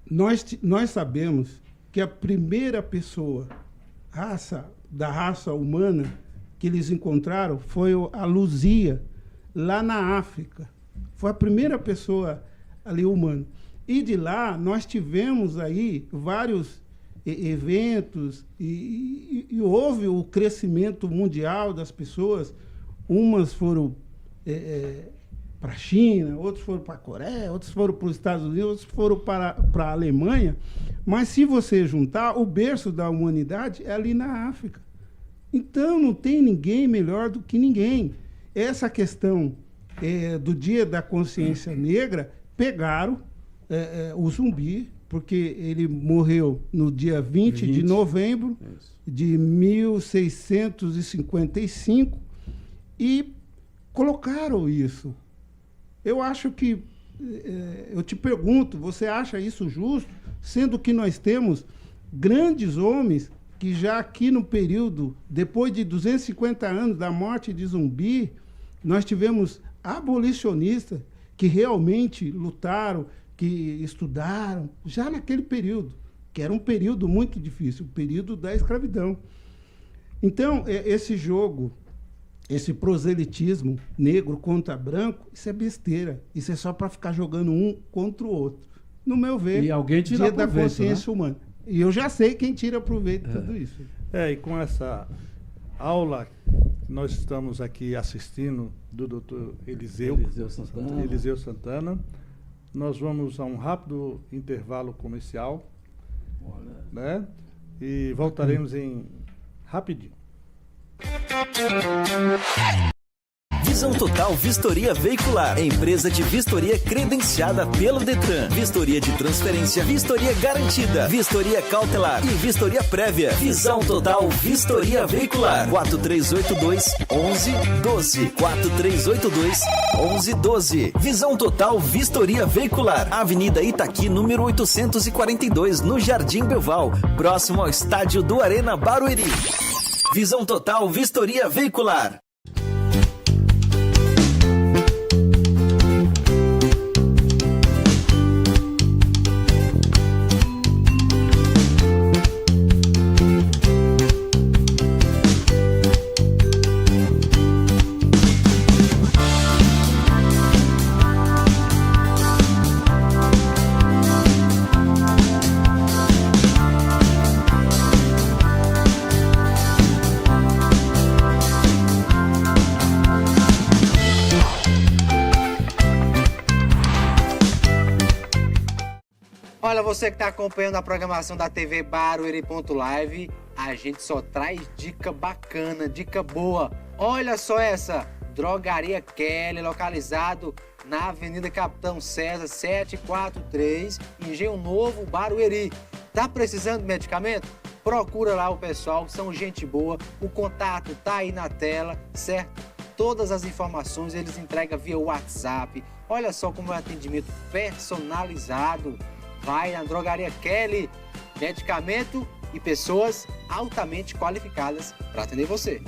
nós sabemos que a primeira pessoa, da raça humana, que eles encontraram foi a Luzia, lá na África. Foi a primeira pessoa ali humana. E de lá nós tivemos aí vários eventos e houve o crescimento mundial das pessoas. Umas foram para a China, outros foram para a Coreia, outros foram para os Estados Unidos, outros foram para a Alemanha. Mas se você juntar, o berço da humanidade é ali na África. Então não tem ninguém melhor do que ninguém. Essa questão do Dia da Consciência Negra, pegaram o Zumbi, porque ele morreu no dia 20 de novembro de 1655 e colocaram isso. Eu acho que, eu te pergunto, você acha isso justo, sendo que nós temos grandes homens que já aqui no período, depois de 250 anos da morte de Zumbi, nós tivemos abolicionistas que realmente lutaram, que estudaram, já naquele período, que era um período muito difícil, o período da escravidão. Então, esse jogo, esse proselitismo negro contra branco, isso é besteira. Isso é só para ficar jogando um contra o outro. No meu ver, E alguém tira Dia da proveito, Consciência Humana. E eu já sei quem tira proveito de tudo isso. E com essa aula que nós estamos aqui assistindo do Dr. Eliseu Santana, nós vamos a um rápido intervalo comercial, né? E voltaremos em rapidinho. Visão Total Vistoria Veicular, empresa de vistoria credenciada pelo Detran. Vistoria de transferência, vistoria garantida, vistoria cautelar e vistoria prévia. Visão Total Vistoria Veicular. 4382-1112. 4382-1112. Visão Total Vistoria Veicular. Avenida Itaqui, número 842, no Jardim Belval, próximo ao estádio do Arena Barueri. Visão Total Vistoria Veicular. Olha, você que está acompanhando a programação da TV Barueri.live, a gente só traz dica bacana, dica boa. Olha só essa, Drogaria Kelly, localizado na Avenida Capitão César 743, Engenho Novo, Barueri. Tá precisando de medicamento? Procura lá o pessoal, são gente boa, o contato tá aí na tela, certo? Todas as informações eles entregam via WhatsApp. Olha só como é um atendimento personalizado. Vai na Drogaria Kelly, medicamento e pessoas altamente qualificadas para atender você.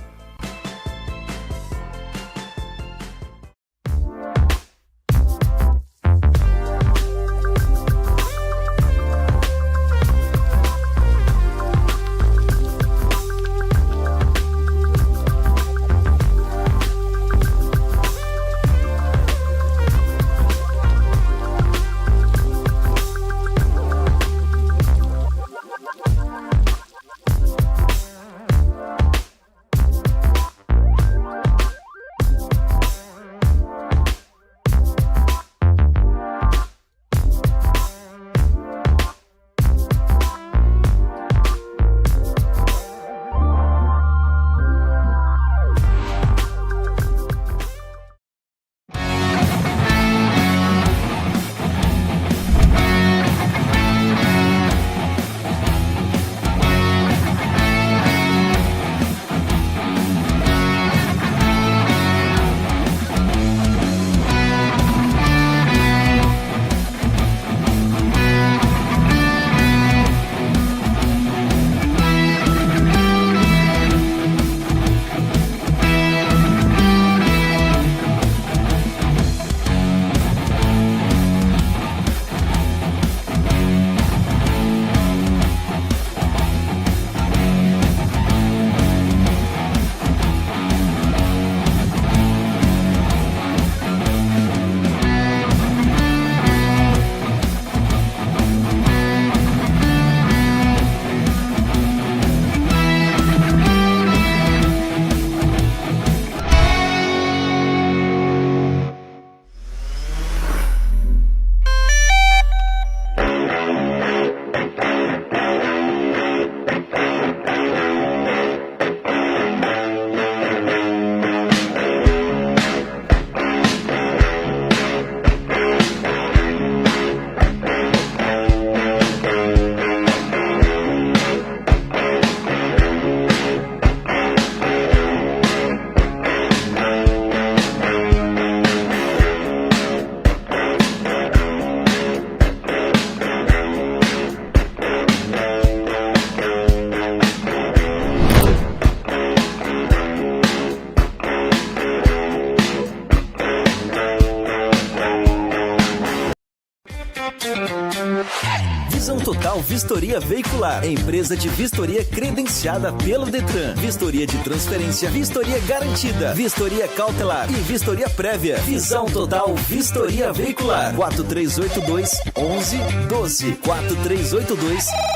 Visão Total Vistoria Veicular, empresa de vistoria credenciada pelo Detran. Vistoria de transferência, vistoria garantida, vistoria cautelar e vistoria prévia. Visão Total Vistoria Veicular, 4382-1112,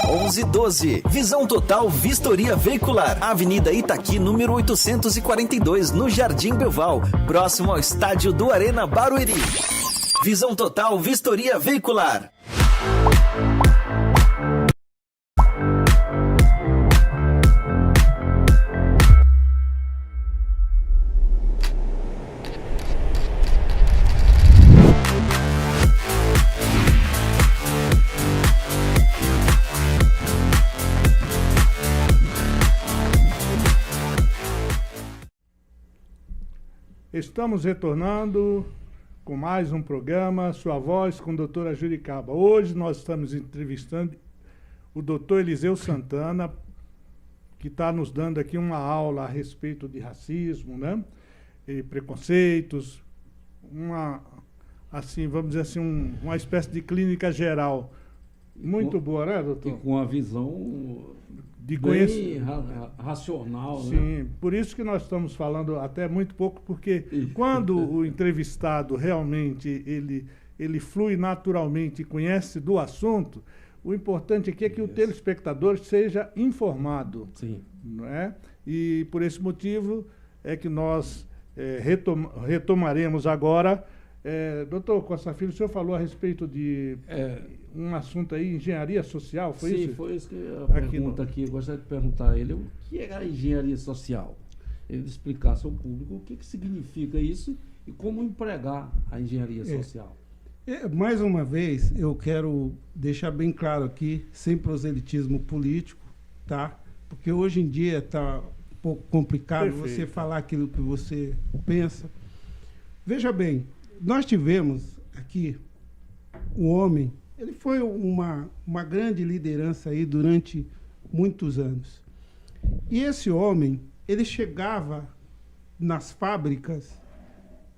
4382-1112. Visão Total Vistoria Veicular, Avenida Itaqui, número 842, no Jardim Belval, próximo ao estádio do Arena Barueri. Visão Total Vistoria Veicular. Estamos retornando com mais um programa, Sua Voz com a doutora Juricaba. Hoje nós estamos entrevistando o doutor Eliseu Santana, que está nos dando aqui uma aula a respeito de racismo, né? E preconceitos, assim, vamos dizer assim, uma espécie de clínica geral. Muito boa, né, doutor? E com a visão de bem racional, sim, né? Por isso que nós estamos falando até muito pouco, porque quando o entrevistado realmente ele flui naturalmente e conhece do assunto, o importante aqui é que o telespectador seja informado. Sim. Não é? E por esse motivo é que nós retomaremos agora. Doutor Costa Filho, o senhor falou a respeito de um assunto aí, engenharia social, foi Sim, isso? foi isso que a Aqui pergunta aqui. Eu gostaria de perguntar a ele o que é a engenharia social. Ele explicasse ao público o que significa isso e como empregar a engenharia social. Mais uma vez, eu quero deixar bem claro aqui, sem proselitismo político, tá? Porque hoje em dia está um pouco complicado você falar aquilo que você pensa. Veja bem, nós tivemos aqui um homem, ele foi uma grande liderança aí durante muitos anos. E esse homem, ele chegava nas fábricas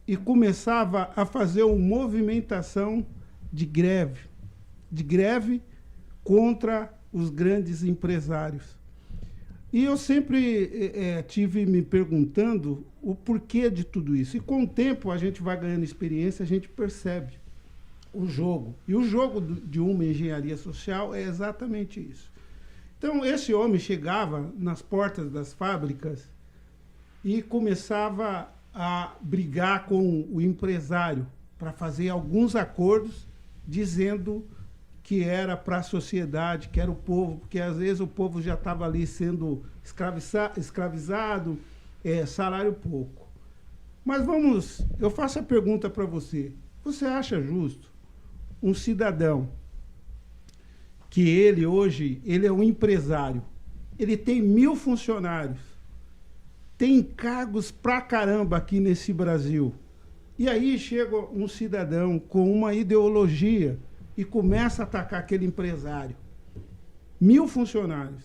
e começava a fazer uma movimentação de greve contra os grandes empresários. E eu sempre tive me perguntando o porquê de tudo isso. E com o tempo a gente vai ganhando experiência, a gente percebe o jogo. E o jogo de uma engenharia social é exatamente isso. Então, esse homem chegava nas portas das fábricas e começava a brigar com o empresário para fazer alguns acordos dizendo que era para a sociedade, que era o povo, porque às vezes o povo já estava ali sendo escravizado, salário pouco. Mas eu faço a pergunta para você. Você acha justo um cidadão que hoje é um empresário, ele tem 1.000 funcionários, tem cargos pra caramba aqui nesse Brasil, e aí chega um cidadão com uma ideologia e começa a atacar aquele empresário, 1.000 funcionários.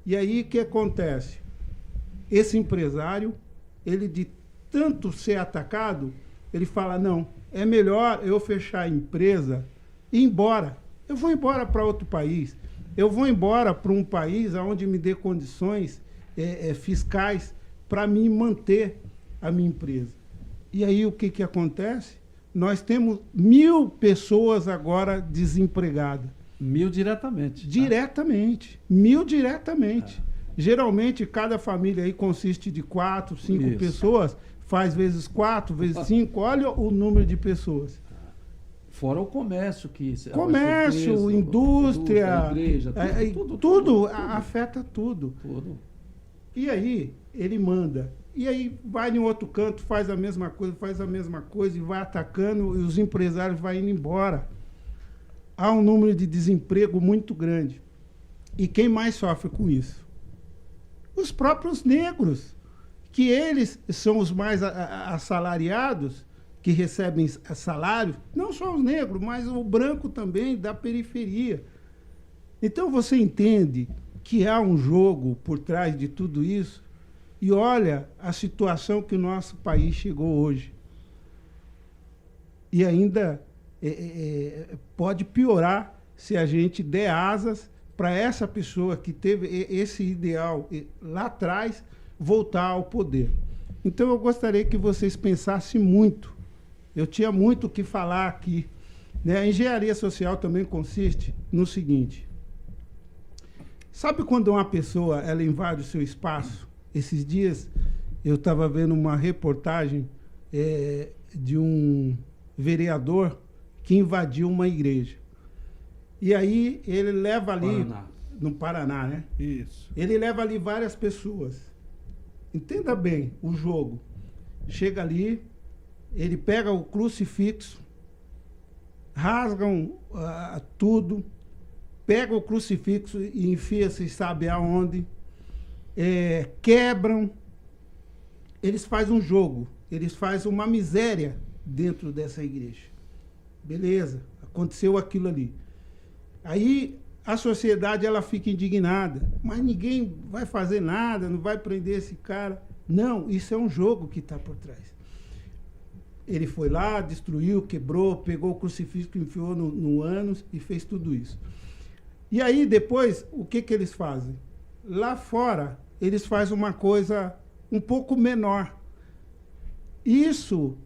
E aí o que acontece? Esse empresário, ele de tanto ser atacado, ele fala, não, é melhor eu fechar a empresa e ir embora. Eu vou embora para outro país. Eu vou embora para um país onde me dê condições fiscais para me manter a minha empresa. E aí o que acontece? Nós temos 1.000 pessoas agora desempregadas. 1.000 diretamente. Diretamente. 1.000 diretamente. Geralmente, cada família aí consiste de 4, 5 pessoas, faz vezes 4, vezes 5, olha o número de pessoas. Fora o comércio que... Comércio, indústria, igreja, tudo afeta tudo. Tudo. E aí, ele manda. E aí vai em outro canto, faz a mesma coisa e vai atacando e os empresários vão indo embora. Há um número de desemprego muito grande. E quem mais sofre com isso? Os próprios negros, que eles são os mais assalariados, que recebem salário, não só os negros, mas o branco também, da periferia. Então você entende que há um jogo por trás de tudo isso. E olha a situação que o nosso país chegou hoje. E ainda pode piorar se a gente der asas para essa pessoa que teve esse ideal lá atrás voltar ao poder. Então eu gostaria que vocês pensassem muito. Eu tinha muito o que falar aqui. Né? A engenharia social também consiste no seguinte. Sabe quando uma pessoa ela invade o seu espaço? Esses dias eu estava vendo uma reportagem de um vereador que invadiu uma igreja. E aí ele leva ali... No Paraná, né? Isso. Ele leva ali várias pessoas. Entenda bem o jogo. Chega ali, ele pega o crucifixo, rasgam tudo, pega o crucifixo e enfia, vocês sabem aonde, quebram. Eles fazem um jogo, eles fazem uma miséria dentro dessa igreja. Beleza, aconteceu aquilo ali. Aí a sociedade ela fica indignada, mas ninguém vai fazer nada, não vai prender esse cara. Não, isso é um jogo que está por trás. Ele foi lá, destruiu, quebrou, pegou o crucifixo, enfiou no ânus e fez tudo isso. E aí depois, o que eles fazem? Lá fora, eles fazem uma coisa um pouco menor. Isso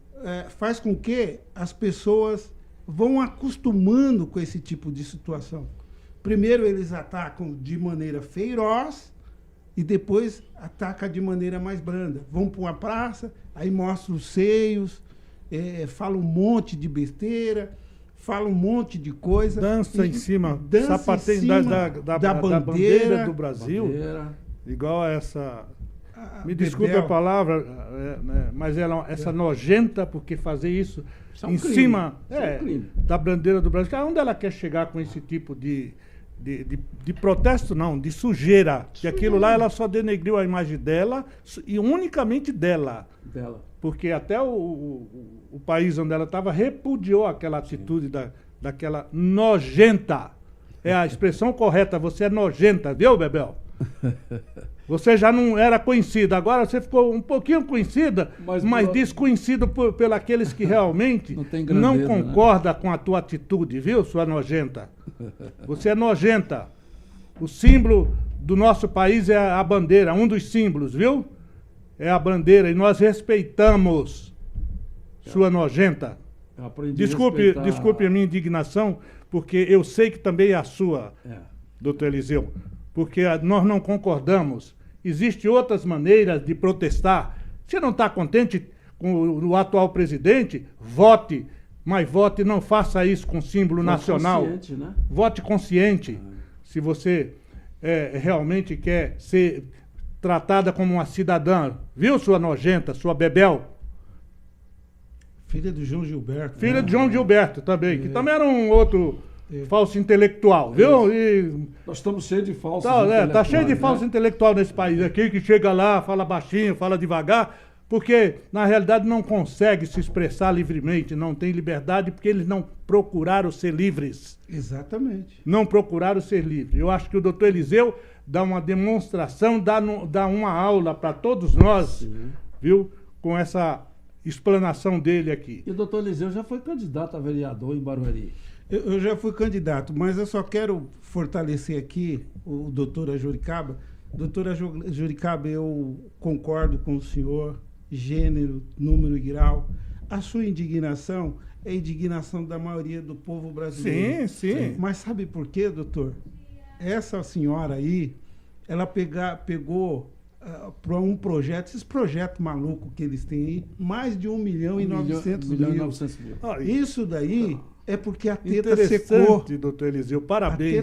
faz com que as pessoas vão acostumando com esse tipo de situação. Primeiro eles atacam de maneira feroz e depois atacam de maneira mais branda. Vão para uma praça, aí mostram os seios, falam um monte de besteira, fala um monte de coisa. Dança em cima, dança sapateia em cima da bandeira do Brasil. Bandeira. Igual a essa... Me Bebel. desculpe a palavra, né, mas essa nojenta, porque fazer isso Isso é um em crime. cima Isso é um crime. da bandeira do Brasil. Onde ela quer chegar com esse tipo de protesto? Não, de sujeira. Que aquilo lá ela só denegriu a imagem dela e unicamente dela. Porque até o país onde ela estava repudiou aquela atitude daquela nojenta. É a expressão correta, você é nojenta, viu, Bebel? Você já não era conhecida, agora você ficou um pouquinho conhecida, mas desconhecido pelos aqueles que realmente não concordam com a tua atitude, viu, sua nojenta? Você é nojenta. O símbolo do nosso país é a bandeira, um dos símbolos, viu? É a bandeira e nós respeitamos, sua nojenta. Desculpe a minha indignação, porque eu sei que também é a sua, doutor Eliseu. Porque nós não concordamos. Existem outras maneiras de protestar. Se não está contente com o atual presidente, vote. Mas vote, não faça isso com símbolo nacional. Consciente, né? Vote consciente. Se você realmente quer ser tratada como uma cidadã. Viu, sua nojenta, sua Bebel? Filha do João Gilberto. Filha de João Gilberto também, que também era um outro... falso intelectual, viu? E nós estamos cheios de falsos tá cheio de falso intelectual nesse país aqui, que chega lá, fala baixinho, fala devagar, porque na realidade não consegue se expressar livremente, não tem liberdade, porque eles não procuraram ser livres. Exatamente. Não procuraram ser livres. Eu acho que o doutor Eliseu dá uma demonstração, dá uma aula para todos nós, viu? Com essa explanação dele aqui. E o doutor Eliseu já foi candidato a vereador em Barueri. Eu já fui candidato, mas eu só quero fortalecer aqui o doutor Ajuricaba. Doutor Ajuricaba, eu concordo com o senhor, gênero, número e grau. A sua indignação é a indignação da maioria do povo brasileiro. Sim. Mas sabe por quê, doutor? Essa senhora aí, ela pegou para um projeto, esses projetos malucos que eles têm aí, mais de 1.900.000. Isso daí... É porque a teta secou. Doutor Eliseu, parabéns. A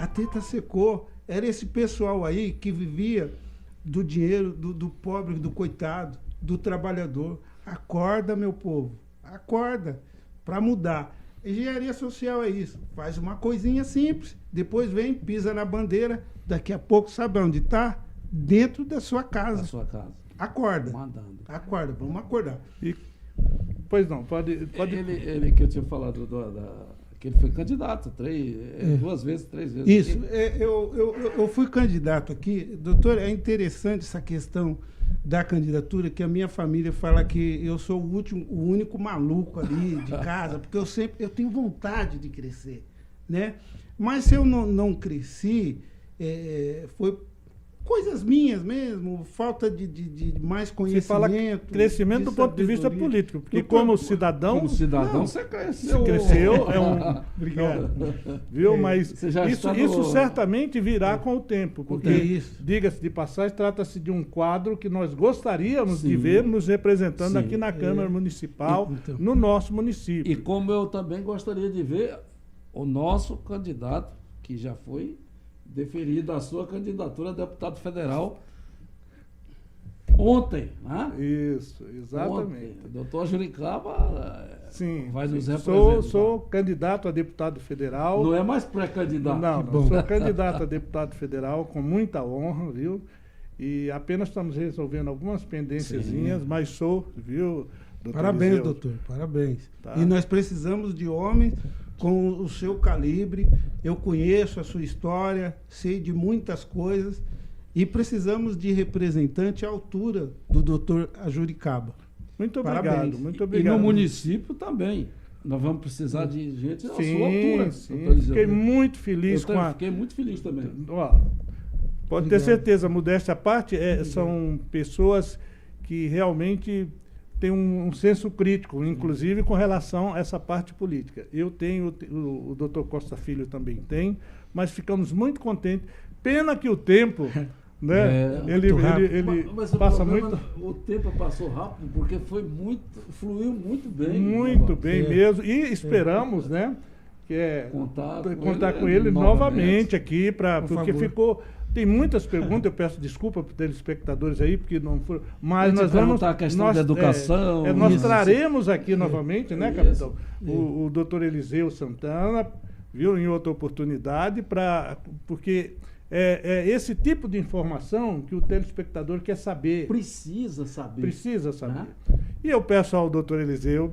teta secou. Era esse pessoal aí que vivia do dinheiro do pobre, do coitado, do trabalhador. Acorda, meu povo. Acorda. Para mudar. Engenharia social é isso. Faz uma coisinha simples. Depois vem, pisa na bandeira. Daqui a pouco, sabe onde está? Dentro da sua casa. Da sua casa. Acorda. Mandando. Acorda. Vamos acordar. Pois não, pode... Ele que eu tinha falado que ele foi candidato 2 vezes, 3 vezes. Isso, eu fui candidato aqui. Doutor, é interessante essa questão da candidatura, que a minha família fala que eu sou o único maluco ali de casa, porque eu tenho vontade de crescer, né? Mas se eu não cresci, foi coisas minhas mesmo, falta de mais conhecimento. Você fala crescimento do ponto de vista político, porque como cidadão... Como cidadão, você cresceu. Você cresceu, Obrigado. Viu? Mas isso certamente virá com o tempo, porque, diga-se de passagem, trata-se de um quadro que nós gostaríamos de ver nos representando aqui na Câmara Municipal, no nosso município. E como eu também gostaria de ver o nosso candidato, que já foi deferida a sua candidatura a deputado federal ontem, né? Isso, exatamente. Ontem. O doutor Ajuricaba vai nos representar. Sou candidato a deputado federal. Não é mais pré-candidato? Não, sou candidato a deputado federal com muita honra, viu? E apenas estamos resolvendo algumas pendênciazinhas, mas sou, viu, doutor Parabéns, Eliseu. doutor, parabéns. Tá. E nós precisamos de homens com o seu calibre. Eu conheço a sua história, sei de muitas coisas e precisamos de representante à altura do doutor Ajuricaba. Muito obrigado, Parabéns. muito obrigado. E no município também. Nós vamos precisar de gente à sua altura. Fiquei muito feliz Fiquei muito feliz também. Ó, pode ter certeza, modéstia à parte, são pessoas que realmente têm um senso crítico, inclusive com relação a essa parte política. Eu tenho, o doutor Costa Filho também tem, mas ficamos muito contentes. Pena que o tempo né? Ele mas passa o problema, muito... o tempo passou rápido porque fluiu muito bem. Muito bem mesmo. E esperamos, né? Que contar com ele novamente aqui, porque ficou... Tem muitas perguntas, eu peço desculpa para os telespectadores aí, porque não foram... Mas nós vamos... a questão da educação... nós traremos aqui novamente, né, capitão? O doutor Eliseu Santana, viu, em outra oportunidade, porque é esse tipo de informação que o telespectador quer saber. Precisa saber. Precisa saber. E eu peço ao doutor Eliseu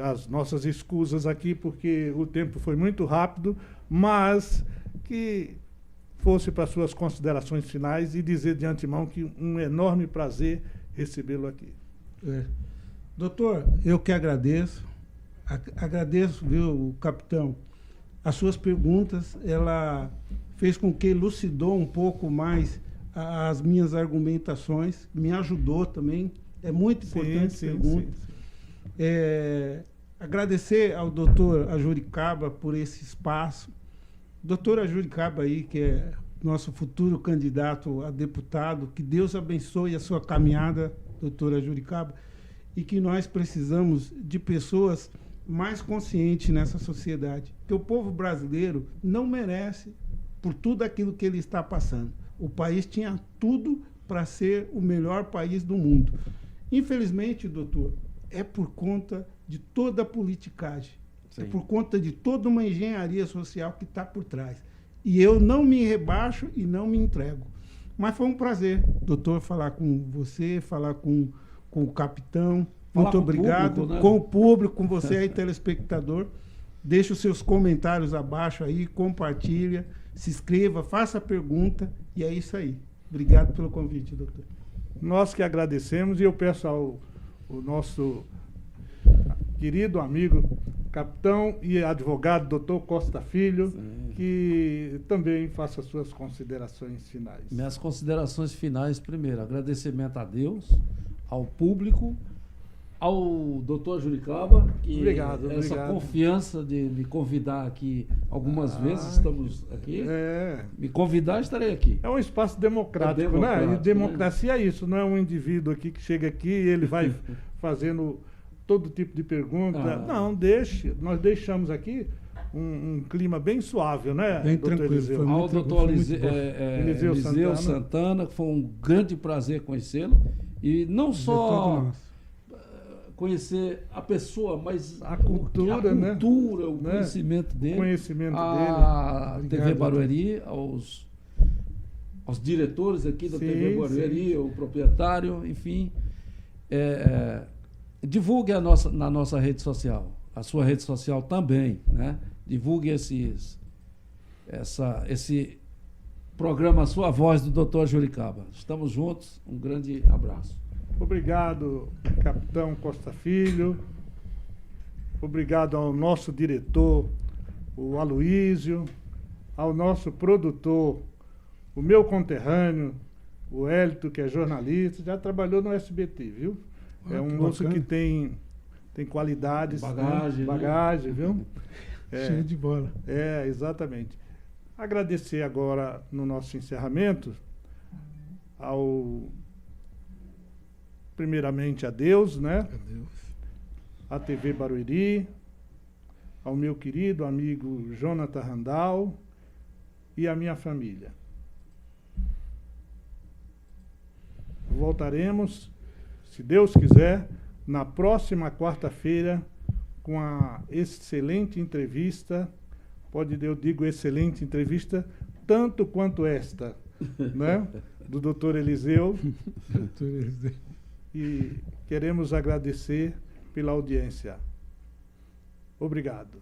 as nossas escusas aqui, porque o tempo foi muito rápido, mas que fosse para suas considerações finais e dizer de antemão que um enorme prazer recebê-lo aqui. Doutor, eu que agradeço. Agradeço, viu, capitão, as suas perguntas. Ela fez com que elucidou um pouco mais as minhas argumentações, me ajudou também. É muito importante essa pergunta. Agradecer ao doutor Ajuricaba por esse espaço. Doutor Ajuricaba aí, que é nosso futuro candidato a deputado, que Deus abençoe a sua caminhada, doutor Ajuricaba, e que nós precisamos de pessoas mais conscientes nessa sociedade. Porque o povo brasileiro não merece por tudo aquilo que ele está passando. O país tinha tudo para ser o melhor país do mundo. Infelizmente, doutor, é por conta de toda a politicagem. Sim. É por conta de toda uma engenharia social que está por trás. E eu não me rebaixo e não me entrego. Mas foi um prazer, doutor, falar com você, falar com o capitão. Muito obrigado. Público, né? Com o público, com você aí, telespectador. Deixe os seus comentários abaixo aí, compartilha, se inscreva, faça a pergunta. E é isso aí. Obrigado pelo convite, doutor. Nós que agradecemos, e eu peço ao nosso querido amigo, capitão e advogado, doutor Costa Filho, que também faça suas considerações finais. Minhas considerações finais, primeiro, agradecimento a Deus, ao público, ao doutor Juricaba, que essa confiança de me convidar aqui algumas vezes, estamos aqui. Me convidar, estarei aqui. É um espaço democrático, né? E democracia é isso, não é um indivíduo aqui que chega aqui e ele vai fazendo todo tipo de pergunta. Não, nós deixamos aqui um clima bem suave, né? Bem tranquilo. Ao doutor Eliseu Santana, que foi um grande prazer conhecê-lo. E não só conhecer a pessoa, mas a cultura, né? O conhecimento dele. A TV Barueri, aos diretores aqui da TV Barueri, o proprietário, enfim. Divulgue na nossa rede social, a sua rede social também, né? Divulgue esse programa A Sua Voz do Dr. Juricaba. Estamos juntos, um grande abraço. Obrigado, capitão Costa Filho. Obrigado ao nosso diretor, o Aloísio, ao nosso produtor, o meu conterrâneo, o Hélito, que é jornalista, já trabalhou no SBT, viu? É um moço que tem qualidades, bagagem, viu? Cheio de bola. Exatamente. Agradecer agora, no nosso encerramento, primeiramente a Deus, né? A TV Barueri, ao meu querido amigo Jonathan Randall e a minha família. Voltaremos, se Deus quiser, na próxima quarta-feira, com a excelente entrevista, eu digo excelente entrevista, tanto quanto esta, né? Do doutor Eliseu. E queremos agradecer pela audiência. Obrigado.